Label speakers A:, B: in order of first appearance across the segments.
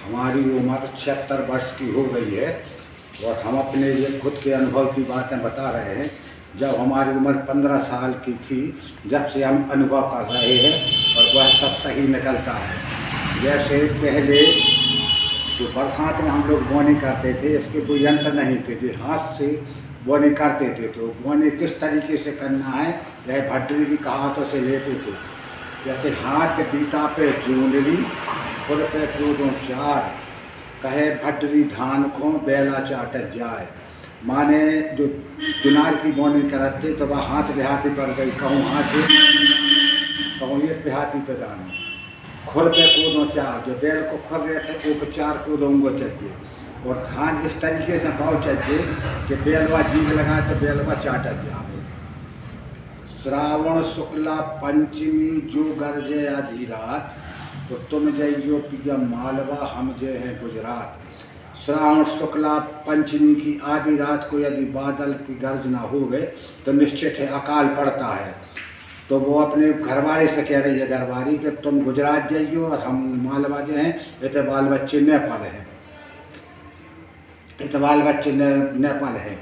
A: हमारी उम्र 76 वर्ष की हो गई है और हम अपने ये खुद के अनुभव की बातें बता रहे हैं। जब हमारी उम्र 15 साल की थी, जब से हम अनुभव कर रहे हैं और वह सब सही निकलता है। जैसे पहले जो बरसात में हम लोग बोनी करते थे, इसके कोई यंत्र नहीं थे, जो हाथ से बोनी करते थे। तो बोनी किस तरीके से करना है, यह भट्टी की कहावतों से लेते थे। जैसे हाथ बीता पे चूंदड़ी, खुद पे कूदों चार, कहे भट्टी धान को बेला चाटत जाए। माने जो चुनार की बोनी करते तो वह हाथ देहाती पर गई, कहूँ हाथ कहूँ एक देहाती पे दाना, खुर पे कूदों चार, जो बैल को खुर रहे थे वो चार कूदोंगो चाहिए। और धान इस तरीके से भाव चाहिए कि बेलवा जीव लगा तो बेलवा चाटत जाए। श्रावण शुक्ला पंचमी जो गरजे आधी रात, तो तुम जइयो पिया मालवा हम जे हैं गुजरात। श्रावण शुक्ला पंचमी की आधी रात को यदि बादल की गर्जना हो गए तो निश्चित है अकाल पड़ता है। तो वो अपने घरवाली से कह रही है, घरवाली कि तुम गुजरात जाइयो और हम मालवा जो हैं इतने बाल बच्चे नेपाल हैं, इतने बाल बच्चे नेपाल हैं।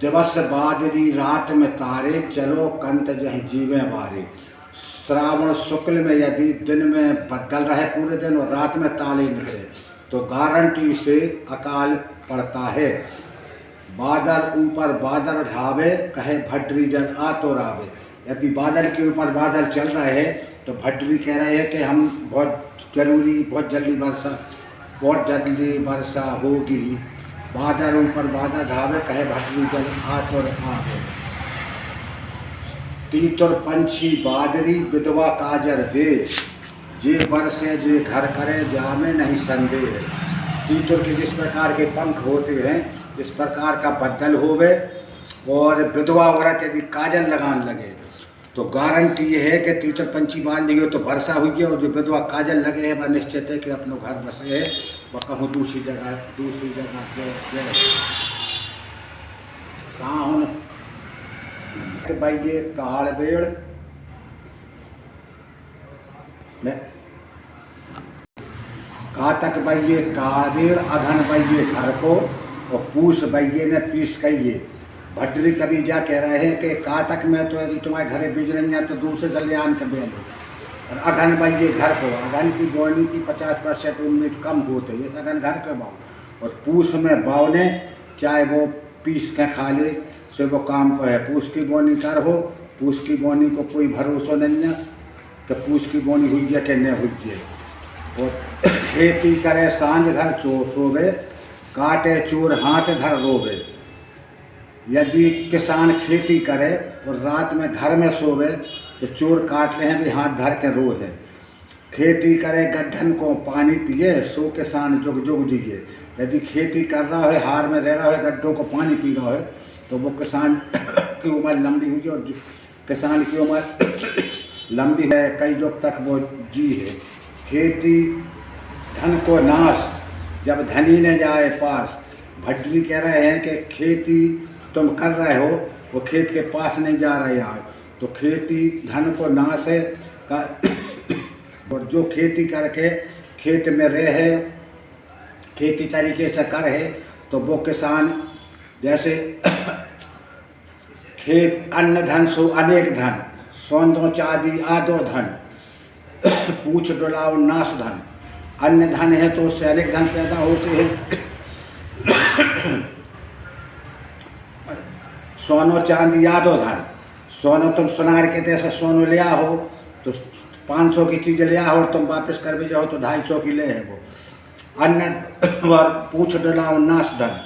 A: दिवस बादरी रात में तारे, चलो कंत जह जीवे बारे। श्रावण शुक्ल में यदि दिन में बदल रहे पूरे दिन और रात में ताले निकले तो गारंटी से अकाल पड़ता है। बादल ऊपर बादल ढावे, कहे भट्टी जल आ तो रावे। यदि बादल के ऊपर बादल चल रहे हैं तो भट्टी कह रहे हैं कि हम बहुत जल्दी वर्षा होगी। बादल ऊपर बादल ढावे, कहे भट्टी जल आ तो आवे। तीतर पंछी बादरी, विधवा काजर दे, जे बरसे जे घर करे जामे नहीं संदेह। तीतर के जिस प्रकार के पंख होते हैं, इस प्रकार का बदल होवे और विधवा औरत यदि काजल लगाने लगे तो गारंटी ये है कि तीतर पंछी बाल लियो तो वर्षा हुई है। और जो विधवा काजल लगे है वह निश्चित है कि अपने घर बसे है, वह कहूँ दूसरी जगह साउन भाई ये कालबेड़ कातक बैये कालबेड़, अघन बैये घर को और पूस बैये ने पीस कहिए। भट्टी कभी जा कह रहे हैं कि कातक में तो यदि तुम्हारे घरे बीज नहीं है तो दूसरे से ले आन के बेल हो। और अघन बैये घर को, अघन की बोनी की 50% उम्मीद कम होते है, अघन घर के बाव। और पूस में बावने, चाहे वो पीस के खा ले से वो काम को है। पूस की बोनी कर हो, पूस की बोनी को कोई भरोसा नहीं है कि पूस की बोनी हुई है कि नहीं हुई है। और खेती करे सांझ घर सोवे, काटे चोर हाथ धर रोवे। यदि किसान खेती करे और रात में घर में सोवे तो चोर काट ले हैं भी हाथ धर के रोहे। खेती करे गड्ढन को पानी पिए, सो किसान जुग जुग जिए। यदि खेती कर रहा है, हार में रह रहा है, गड्ढों को पानी पी रहा है तो वो किसान की उम्र लंबी हुई है। और किसान की उम्र लंबी है, कई युग तक वो जी है। खेती धन को नाश, जब धनी न जाए पास। भट्टी कह रहे हैं कि खेती तुम कर रहे हो वो खेत के पास नहीं जा रहे यार, तो खेती धन को नाश है और जो खेती करके खेत में रहे, खेती तरीके से करे तो वो किसान जैसे खेत अन्न धन सो अनेक धन, सोंदो चांदी आदो धन, पूछ डुलाओ नाश धन। अन्य धन है तो उससे अनेक धन पैदा होते हैं। सोनो चांदी यादो धन, सोनो तुम सुनार के जैसे सोनो लिया हो तो 500 की चीज़ लिया हो और तुम वापस कर भी जाओ तो 250 की ले है वो। अन्य और पूछ डुलाओ नाश धन।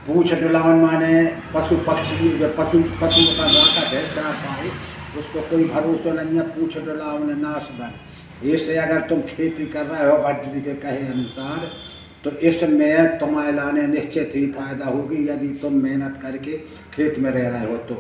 A: पूछ डुलावन माने पशु पक्षी, पशु का राकत है चार पाई, उसको कोई भरोसा नहीं है। पूछ डुलावन नाश धन। इससे अगर तुम खेती कर रहे हो भट्टी के कहे अनुसार तो इसमें तुम्हारे लाने निश्चित ही फायदा होगी यदि तुम मेहनत करके खेत में रह रहे हो तो।